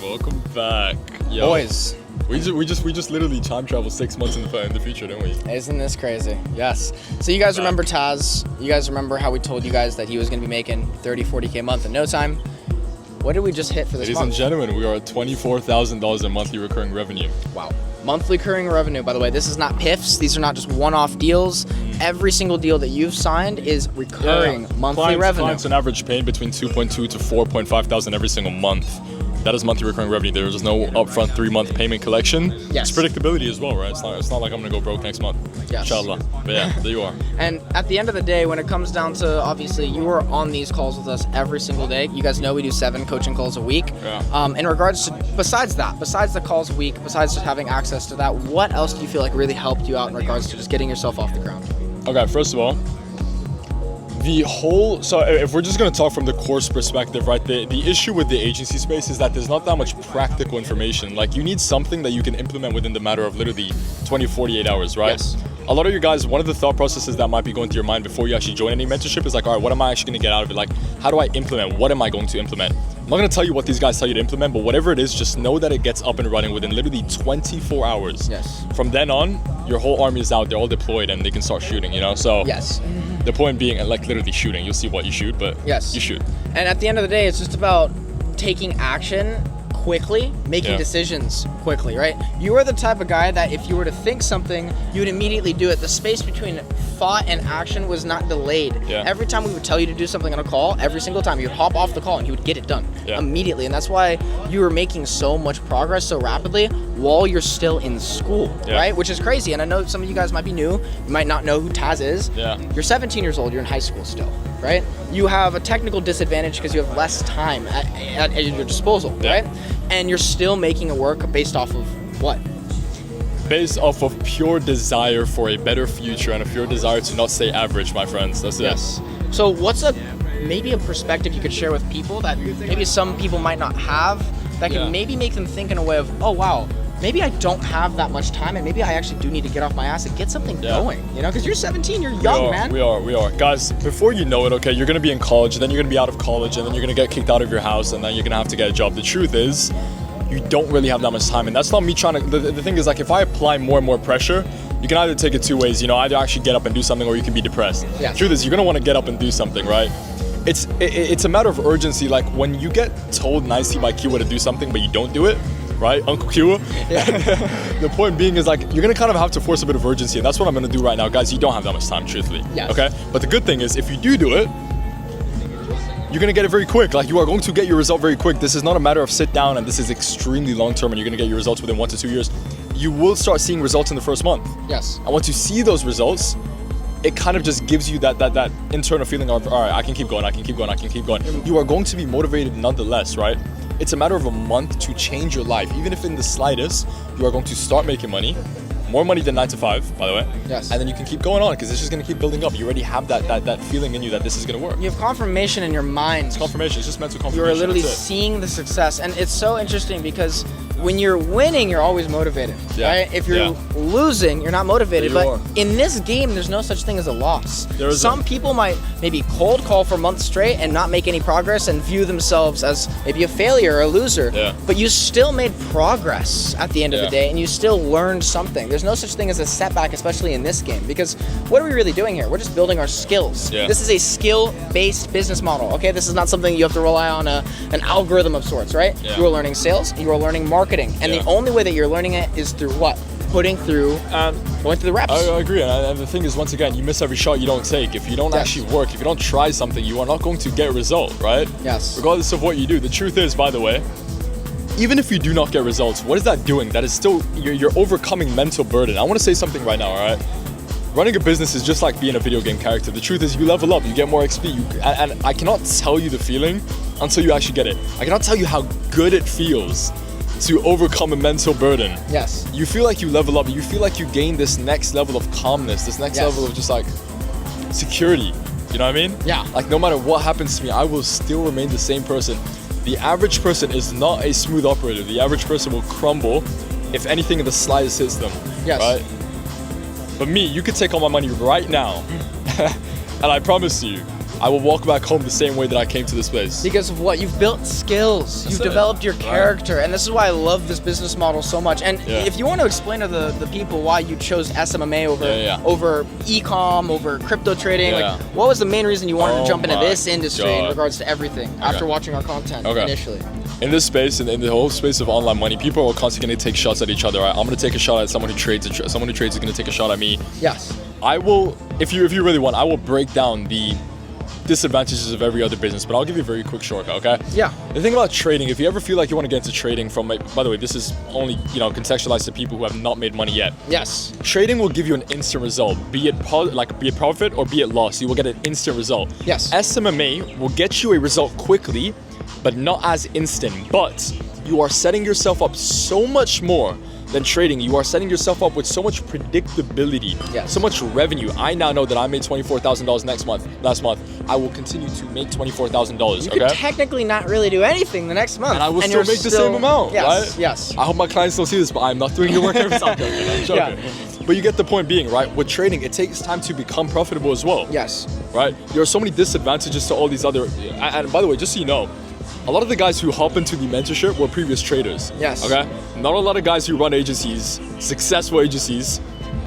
Welcome back, yo. Boys. We just literally time travel 6 months in the future, don't we? Isn't this crazy? Yes. So you guys remember Taz? You guys remember how we told you guys that he was going to be making 30, 40K a month in no time? What did we just hit for this month? Ladies and gentlemen, we are at $24,000 in monthly recurring revenue. Wow. Monthly recurring revenue, by the way. This is not PIFs. These are not just one-off deals. Every single deal that you've signed is recurring monthly revenue. Clients on average paying between 2.2 to 4.5 thousand every single month. That is monthly recurring revenue. There is no upfront 3-month payment collection. Yes. It's predictability as well, right? It's not like I'm gonna go broke next month. Yes. Inshallah. But yeah, there you are. And at the end of the day, when it comes down to, obviously, you are on these calls with us every single day. You guys know we do 7 coaching calls a week. Yeah. In regards to, besides the calls a week, besides just having access to that, what else do you feel like really helped you out in regards to just getting yourself off the ground? Okay, first of all, so if we're just going to talk from the course perspective, right, the issue with the agency space is that there's not that much practical information. Like, you need something that you can implement within the matter of literally 20, 48 hours, right? Yes. A lot of you guys, one of the thought processes that might be going through your mind before you actually join any mentorship is like, all right, what am I actually going to get out of it? Like, how do I implement? What am I going to implement? I'm not going to tell you what these guys tell you to implement, but whatever it is, just know that it gets up and running within literally 24 hours. Yes. From then on, your whole army is out, they're all deployed, and they can start shooting, you know? So yes. The point being, like, literally shooting. You'll see what you shoot, but yes, you shoot. And at the end of the day, it's just about taking action quickly, making decisions quickly, right? You are the type of guy that if you were to think something, you would immediately do it. The space between thought and action was not delayed. Yeah. Every time we would tell you to do something on a call, every single time you would hop off the call and you would get it done immediately. And that's why you were making so much progress so rapidly while you're still in school, right? Which is crazy. And I know some of you guys might be new. You might not know who Taz is. Yeah. You're 17 years old. You're in high school still, right? You have a technical disadvantage because you have less time at your disposal, right? And you're still making it work based off of what? Based off of pure desire for a better future and a pure desire to not stay average, my friends. That's it. Yes. So what's maybe a perspective you could share with people that maybe some people might not have that can maybe make them think in a way of, oh wow, maybe I don't have that much time and maybe I actually do need to get off my ass and get something going, you know, because you're 17, you're young, man. We are. Guys, before you know it, okay, you're going to be in college, then you're going to be out of college, and then you're going to get kicked out of your house, and then you're going to have to get a job. The truth is, you don't really have that much time, and that's not me trying to, the thing is, like, if I apply more and more pressure, you can either take it 2 ways, you know, either actually get up and do something, or you can be depressed. Yeah. The truth is, you're going to want to get up and do something, right? It's a matter of urgency. Like, when you get told nicely by Kiwa to do something, but you don't do it, right, Uncle Kiwa? Yeah. The point being is, like, you're gonna kind of have to force a bit of urgency, and that's what I'm gonna do right now, guys. You don't have that much time, truthfully. Yes. Okay? But the good thing is, if you do it, you're gonna get it very quick. Like, you are going to get your result very quick. This is not a matter of sit down, and this is extremely long term, and you're gonna get your results within 1 to 2 years. You will start seeing results in the first month. Yes. And once you see those results, it kind of just gives you that internal feeling of, all right, I can keep going. You are going to be motivated nonetheless, right? It's a matter of a month to change your life. Even if in the slightest, you are going to start making money. More money than 9 to 5, by the way. Yes. And then you can keep going on, because it's just going to keep building up. You already have that feeling in you that this is going to work. You have confirmation in your mind. It's confirmation. It's just mental confirmation. You are literally seeing the success. And it's so interesting because when you're winning, you're always motivated, right? If you're losing, you're not motivated. But in this game, there's no such thing as a loss. Some people might maybe cold call for months straight and not make any progress and view themselves as maybe a failure or a loser. Yeah. But you still made progress at the end of the day, and you still learned something. There's no such thing as a setback, especially in this game, because what are we really doing here? We're just building our skills. Yeah. This is a skill-based business model, okay? This is not something you have to rely on an algorithm of sorts, right? Yeah. You are learning sales, you are learning marketing, and the only way that you're learning it is through what? Going through the reps. I agree, and the thing is, once again, you miss every shot you don't take. If you don't actually work, if you don't try something, you are not going to get a result, right? Yes. Regardless of what you do. The truth is, by the way, even if you do not get results, what is that doing? That is still, you're overcoming mental burden. I want to say something right now, all right? Running a business is just like being a video game character. The truth is, you level up, you get more XP, and I cannot tell you the feeling until you actually get it. I cannot tell you how good it feels to overcome a mental burden. Yes. You feel like you level up, you feel like you gain this next level of calmness, this next level of just like security. You know what I mean? Yeah. Like, no matter what happens to me, I will still remain the same person. The average person is not a smooth operator. The average person will crumble if anything in the slightest hits them. Yes. Right? But me, you could take all my money right now, and I promise you, I will walk back home the same way that I came to this place. Because of what? You've built skills. You've developed your character. And this is why I love this business model so much. And if you want to explain to the people why you chose SMMA over e-com, over crypto trading, like what was the main reason you wanted to jump into this industry in regards to everything after watching our content initially? In this space, in the whole space of online money, people are constantly going to take shots at each other. Right? I'm going to take a shot at someone who trades. Someone who trades is going to take a shot at me. Yes. I will, if you really want, I will break down the disadvantages of every other business, but I'll give you a very quick shortcut, okay? Yeah. The thing about trading, if you ever feel like you want to get into trading from, by the way, this is only, contextualized to people who have not made money yet. Yes. Trading will give you an instant result, be it profit or be it loss. You will get an instant result. Yes. SMMA will get you a result quickly, but not as instant. But you are setting yourself up so much more than trading. You are setting yourself up with so much predictability, so much revenue. I now know that I made $24,000 last month. I will continue to make $24,000. You could technically not really do anything the next month, and I will still make the same amount, right? Yes. I hope my clients don't see this, but I'm not doing your work every time. I'm joking. But you get the point being, right? With trading, it takes time to become profitable as well. Yes. Right? There are so many disadvantages to all these other. And by the way, just so you know, a lot of the guys who hop into the mentorship were previous traders. Yes. Okay? Not a lot of guys who run agencies, successful agencies,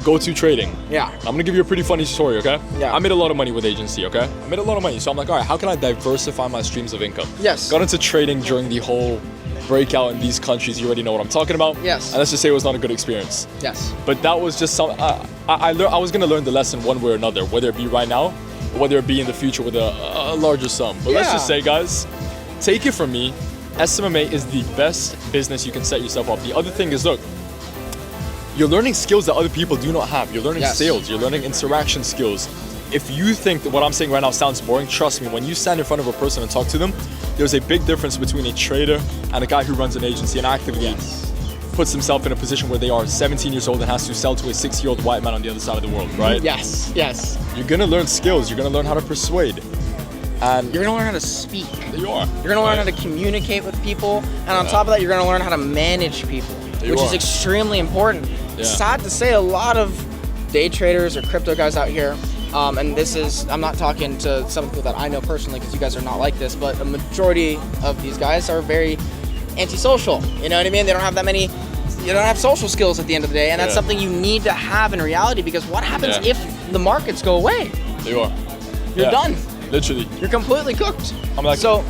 go to trading. Yeah. I'm gonna give you a pretty funny story, okay? Yeah. I made a lot of money with agency, okay? I made a lot of money. So I'm like, all right, how can I diversify my streams of income? Yes. Got into trading during the whole breakout in these countries. You already know what I'm talking about. Yes. And let's just say it was not a good experience. Yes. But that was just some, I was gonna learn the lesson one way or another, whether it be right now, or whether it be in the future with a larger sum. But let's just say, guys, take it from me, SMMA is the best business you can set yourself up. The other thing is, look, you're learning skills that other people do not have. You're learning sales, you're learning interaction skills. If you think that what I'm saying right now sounds boring, trust me, when you stand in front of a person and talk to them, there's a big difference between a trader and a guy who runs an agency and actively puts himself in a position where they are 17 years old and has to sell to a 6-year-old white man on the other side of the world, right? Yes, yes. You're gonna learn skills, you're gonna learn how to persuade. And you're gonna learn how to speak. You are. You're gonna learn how to communicate with people, and on top of that, you're gonna learn how to manage people, which is extremely important. Sad to say, a lot of day traders or crypto guys out here, and this is, I'm not talking to some people that I know personally because you guys are not like this, but a majority of these guys are very antisocial. You know what I mean? They don't have that many. You don't have social skills at the end of the day, and that's something you need to have in reality, because what happens if the markets go away? You are. You're done. Literally. You're completely cooked. I'm like, so,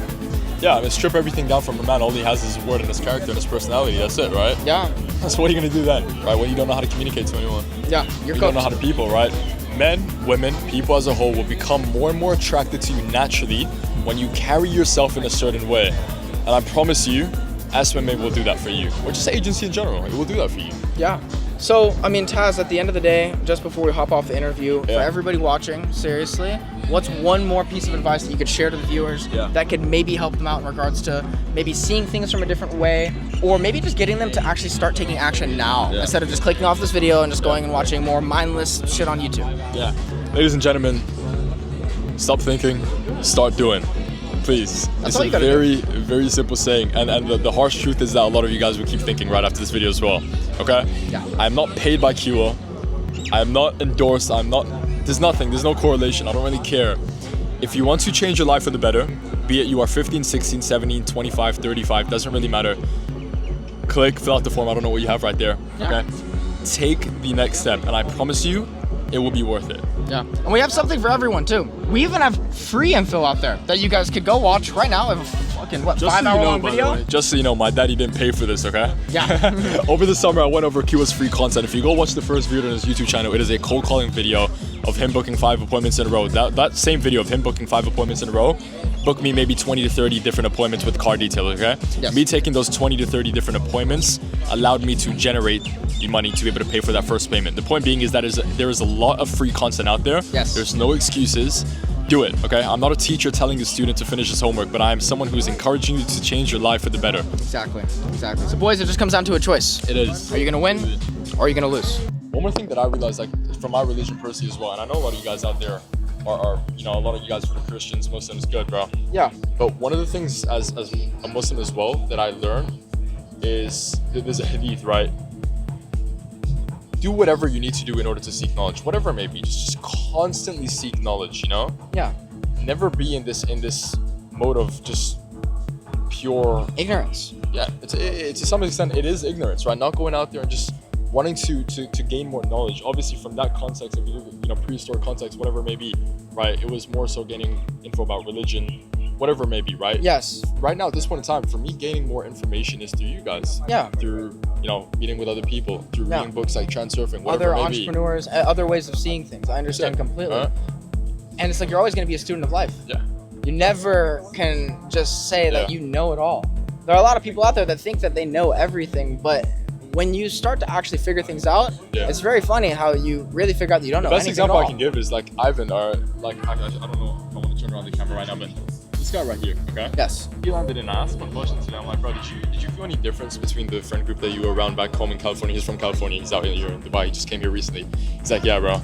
I mean, strip everything down from a man. All he has is his word and his character and his personality. That's it, right? Yeah. So what are you gonna do then, right? When you don't know how to communicate to anyone. Yeah, you don't know how to people, right? Men, women, people as a whole will become more and more attracted to you naturally when you carry yourself in a certain way. And I promise you, SMMA will do that for you, or just agency in general. It will do that for you. Yeah. So, I mean, Taz, at the end of the day, just before we hop off the interview, for everybody watching, seriously, what's one more piece of advice that you could share to the viewers that could maybe help them out in regards to maybe seeing things from a different way, or maybe just getting them to actually start taking action now instead of just clicking off this video and just going and watching more mindless shit on YouTube? Yeah. Ladies and gentlemen, stop thinking, start doing. Please. It's a very simple saying, and the harsh truth is that a lot of you guys will keep thinking right after this video as well. Okay? Yeah. I'm not paid by QO. I am not endorsed. There's nothing. There's no correlation. I don't really care. If you want to change your life for the better, be it you are 15, 16, 17, 25, 35, doesn't really matter. Click, fill out the form. I don't know what you have right there. Okay? Take the next step, and I promise you, it will be worth it. Yeah. And we have something for everyone too. We even have free info out there that you guys could go watch right now. We have a fucking, 5-hour-long video? Just so you know, my daddy didn't pay for this, okay? Yeah. Over the summer, I went over Kiwa's free content. If you go watch the first video on his YouTube channel, it is a cold calling video of him booking 5 appointments in a row. That same video of him booking 5 appointments in a row booked me maybe 20 to 30 different appointments with car detailer, okay? Yes. Me taking those 20 to 30 different appointments allowed me to generate the money to be able to pay for that first payment. The point being is that there is a lot of free content out there. Yes. There's no excuses. Do it, okay? I'm not a teacher telling a student to finish his homework, but I am someone who is encouraging you to change your life for the better. Exactly. So boys, it just comes down to a choice. It is. Are you gonna win, or are you gonna lose? One more thing that I realized, like, from my religion personally as well, and I know a lot of you guys out there are a lot of you guys are Christians, Muslims, good, bro. Yeah. But one of the things as a Muslim as well that I learned is that there's a hadith, right? Do whatever you need to do in order to seek knowledge, whatever it may be. Just constantly seek knowledge, you know? Yeah. never be in this mode of just pure ignorance. Yeah, it's to some extent it is ignorance, right? Not going out there and just wanting to gain more knowledge. Obviously, from that context, if you look at, prehistoric context, whatever it may be, right? It was more so gaining info about religion, whatever it may be, right? Yes. Right now, at this point in time, for me, gaining more information is through you guys. Yeah. Through meeting with other people, through reading books like Transurfing, whatever other it may entrepreneurs, other ways of seeing things. I understand completely. And it's like you're always going to be a student of life. Yeah. You never can just say that you know it all. There are a lot of people out there that think that they know everything, but when you start to actually figure things out, it's very funny how you really figure out that you don't know anything at all. The best example I can give is like Ivan, or like I don't know if I want to turn around the camera right now, but this guy right here, okay? Yes. He landed and I asked him a question today. I'm like, bro, did you feel any difference between the friend group that you were around back home in California? He's from California. He's out here in Dubai. He just came here recently. He's like, yeah, bro.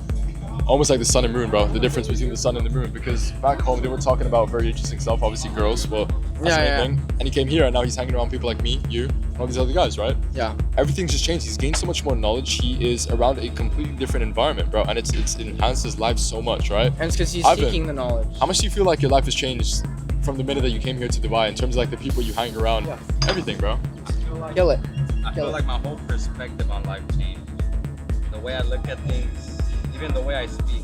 Almost like the sun and moon, bro. The difference between the sun and the moon. Because back home, they were talking about very interesting stuff. Obviously, girls. Well, that's the main thing. And he came here, and now he's hanging around people like me, you, and all these other guys, right? Yeah. Everything's just changed. He's gained so much more knowledge. He is around a completely different environment, bro. And it's enhanced his life so much, right? And it's because he's seeking the knowledge. How much do you feel like your life has changed from the minute that you came here to Dubai in terms of like the people you hang around? Yeah. Everything, bro. Kill it. I feel like my whole perspective on life changed. The way I look at things, even the way I speak.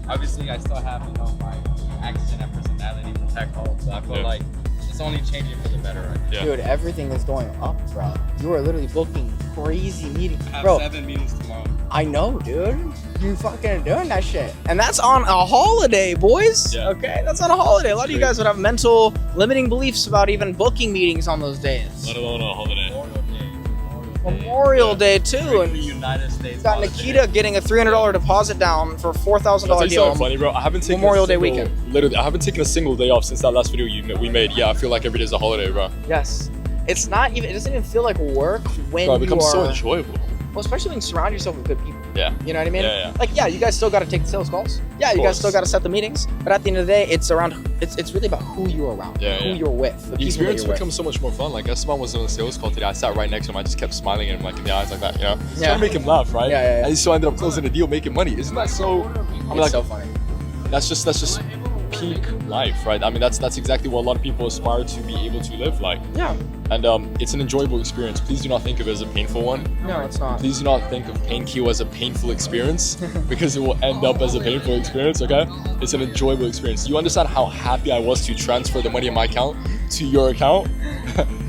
Obviously, I still have, my accent and personality to protect all, so I feel like it's only changing for the better right now. Yeah. Dude, everything is going up, bro. You are literally booking crazy meetings. I have bro, 7 meetings tomorrow. I know, dude. You fucking doing that shit. And that's on a holiday, boys. Yeah. Okay? That's on a holiday. A lot of you guys would have mental limiting beliefs about even booking meetings on those days. Let alone a holiday. Memorial Day too, and the United States. got Nikita getting a $300 deposit down for a $4,000 deal. Funny, bro. I haven't taken Memorial Day weekend. Literally, I haven't taken a single day off since that last video we made. Yeah, I feel like every day is a holiday, bro. Yes, it's not even. It doesn't even feel like work when Bro, it becomes you are. so enjoyable. Well, especially when you surround yourself with good people. Yeah. You know what I mean? Yeah. Like, yeah, you guys still got to take the sales calls. Yeah, you guys still got to set the meetings. But at the end of the day, it's really about who you're around, who you're with. The experience becomes so much more fun. Like, Esteban was on a sales call today. I sat right next to him. I just kept smiling at him, like in the eyes, like that. Just trying to make him laugh, right? Yeah. And he still ended up closing the deal, making money. Isn't that so? It's so funny. That's just peak life, right? I mean, that's exactly what a lot of people aspire to be able to live like. Yeah. And it's an enjoyable experience. Please do not think of it as a painful one. No, it's not. Please do not think of Pain Q as a painful experience because it will end up as a painful experience, okay? It's an enjoyable experience. You understand how happy I was to transfer the money in my account to your account?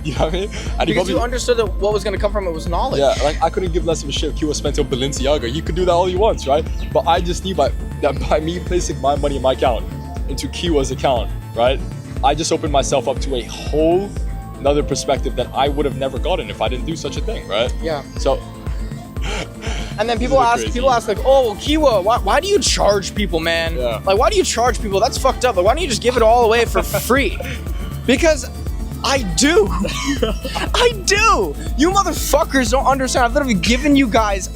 You know what I mean? And because you understood that what was going to come from it was knowledge. Yeah, like I couldn't give less of a shit if Q was spent on Balenciaga. You could do that all you want, right? But I just need that by me placing my money in my account into Kiwa's account, right? I just opened myself up to a whole another perspective that I would have never gotten if I didn't do such a thing, right? Yeah. So. And then people ask like, oh, well, Kiwa, why do you charge people, man? Yeah. Like, why do you charge people? That's fucked up. Like, why don't you just give it all away for free? Because I do. I do. You motherfuckers don't understand. I've literally given you guys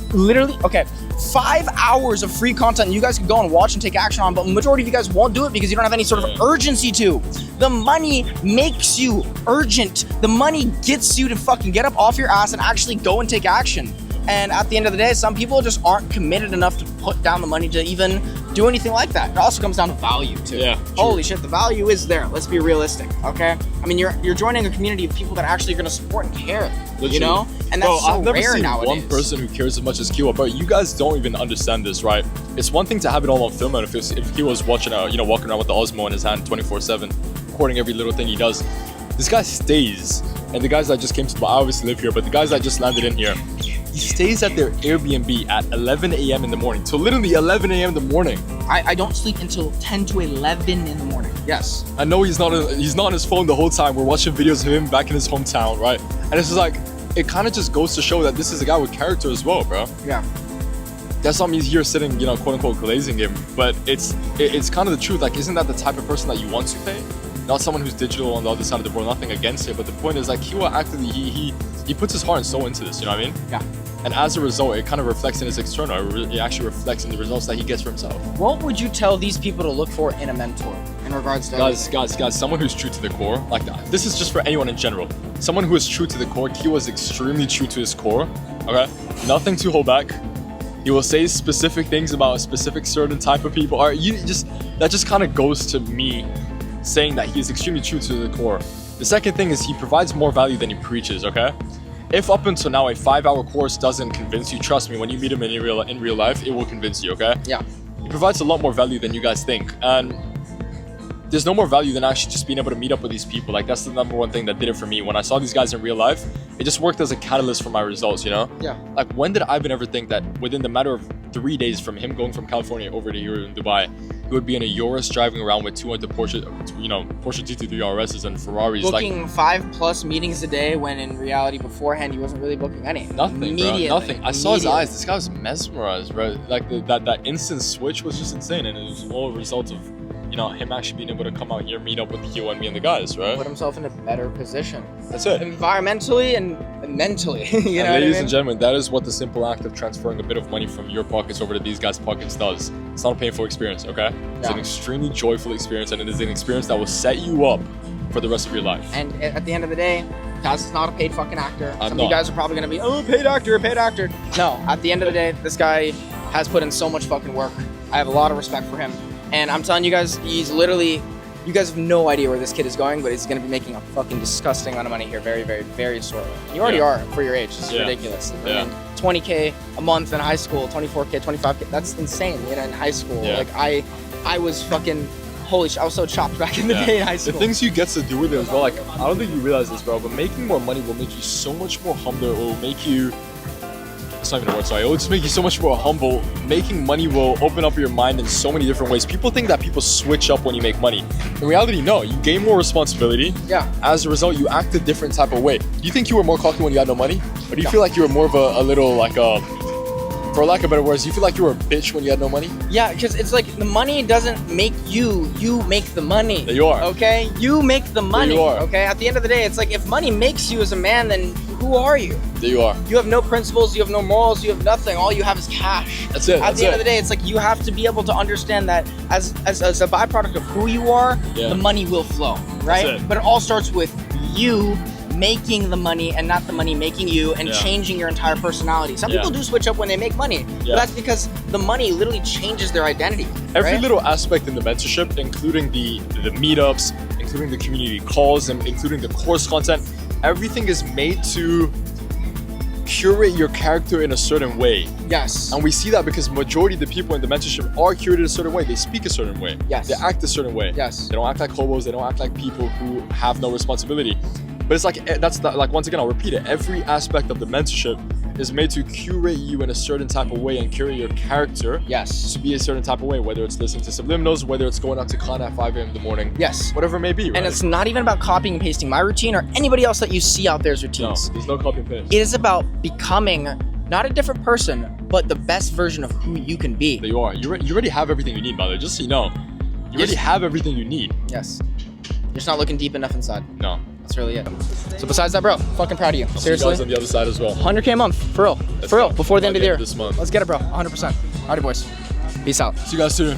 5 hours of free content you guys can go and watch and take action on, but the majority of you guys won't do it because you don't have any sort of urgency to. The money makes you urgent. The money gets you to fucking get up off your ass and actually go and take action. And at the end of the day, some people just aren't committed enough to put down the money to even do anything like that. It also comes down to value too. Yeah. Holy shit, the value is there. Let's be realistic, okay? I mean, you're joining a community of people that actually are gonna support and care. Literally. You know? And that's so I've never rare seen nowadays. one person who cares as much as Kiwa, but you guys don't even understand this, right? It's one thing to have it all on film, and if Kiwa was watching, walking around with the Osmo in his hand 24/7, recording every little thing he does. This guy stays, and the guys that just came to Dubai, I obviously live here, but the guys that just landed in here, he stays at their Airbnb at 11 a.m. in the morning, till literally 11 a.m. in the morning. I don't sleep until 10 to 11 in the morning. Yes. I know he's not on his phone the whole time. We're watching videos of him back in his hometown, right? And it's just like, it kind of just goes to show that this is a guy with character as well, bro. Yeah. That's not me here sitting, quote unquote glazing him, but it's kind of the truth. Like, isn't that the type of person that you want to pay? Not someone who's digital on the other side of the world, nothing against it, but the point is, like, Kiwa actively, he puts his heart and soul into this, you know what I mean? Yeah. And as a result, it kind of reflects in his external. It actually reflects in the results that he gets for himself. What would you tell these people to look for in a mentor in regards to guys, someone who's true to the core. Like, this is just for anyone in general. Someone who is true to the core. Kiwa is extremely true to his core. Okay, nothing to hold back. He will say specific things about a specific certain type of people. Or that just kind of goes to me saying that he is extremely true to the core. The second thing is he provides more value than he preaches, okay? If up until now a 5-hour course doesn't convince you, trust me, when you meet him in real life, it will convince you, okay? Yeah. He provides a lot more value than you guys think. And there's no more value than actually just being able to meet up with these people. Like, that's the number one thing that did it for me. When I saw these guys in real life, it just worked as a catalyst for my results, you know? Yeah. Like, when did Ivan ever think that within the matter of 3 days from him going from California over to here in Dubai, he would be in a Urus driving around with 200 Porsche GT3 RSs and Ferraris. Booking 5+ meetings a day when in reality beforehand he wasn't really booking any. Nothing, bro. Nothing. I saw his eyes. This guy was mesmerized, bro. Like that instant switch was just insane, and it was all a result of him actually being able to come out here, meet up with you and me and the guys, right? Put himself in a better position. That's it. Environmentally and mentally. You know, ladies and gentlemen, that is what the simple act of transferring a bit of money from your pockets over to these guys' pockets does. It's not a painful experience, okay? It's an extremely joyful experience, and it is an experience that will set you up for the rest of your life. And at the end of the day, Kaz is not a paid fucking actor. Some of you not. guys are probably gonna be, oh, paid actor. No, at the end of the day, this guy has put in so much fucking work. I have a lot of respect for him. And I'm telling you guys, he's literally, you guys have no idea where this kid is going, but he's going to be making a fucking disgusting amount of money here very, very, very shortly. You already are for your age. It's ridiculous. I mean, 20K a month in high school, 24K, 25K, that's insane, in high school. Yeah. Like, I was fucking, holy shit, I was so chopped back in the day in high school. The things you get to do with it as well, like, I don't think you realize this, bro, but making more money will make you so much more humble. It will make you, it's not even a word, sorry. It will just make you so much more humble. Making money will open up your mind in so many different ways. People think that people switch up when you make money. In reality, no. You gain more responsibility. Yeah. As a result, you act a different type of way. Do you think you were more cocky when you had no money? Or do you feel like you were more of a little, like, for lack of better words, do you feel like you were a bitch when you had no money? Yeah, because it's like the money doesn't make you make the money. There you are. Okay? You make the money. There you are. Okay? At the end of the day, it's like if money makes you as a man, then who are you? There you are. You have no principles, you have no morals, you have nothing. All you have is cash. That's it. At the end of the day, it's like you have to be able to understand that as a byproduct of who you are, the money will flow, right? But it all starts with you making the money and not the money making you, and changing your entire personality. Some people do switch up when they make money, but that's because the money literally changes their identity. Every little aspect in the mentorship, including the meetups, including the community calls, and including the course content, everything is made to curate your character in a certain way. Yes. And we see that because majority of the people in the mentorship are curated a certain way. They speak a certain way. Yes. They act a certain way. Yes. They don't act like hobos. They don't act like people who have no responsibility. But it's like, like, once again, I'll repeat it. Every aspect of the mentorship is made to curate you in a certain type of way and curate your character to be a certain type of way, whether it's listening to subliminals, whether it's going out to con at 5 a.m. in the morning. Yes. Whatever it may be, right? And it's not even about copying and pasting my routine or anybody else that you see out there's routines. No, there's no copy and paste. It is about becoming not a different person, but the best version of who you can be. There you are. You already have everything you need, by the way, just so you know. You already have everything you need. Yes. You're just not looking deep enough inside. No. That's really it. So besides that, bro, fucking proud of you. I'll Seriously. see you guys on the other side as well. 100K a month, for real. For real, before the end of the year. This month. Let's get it, bro. 100%. Alrighty, boys. Peace out. See you guys soon.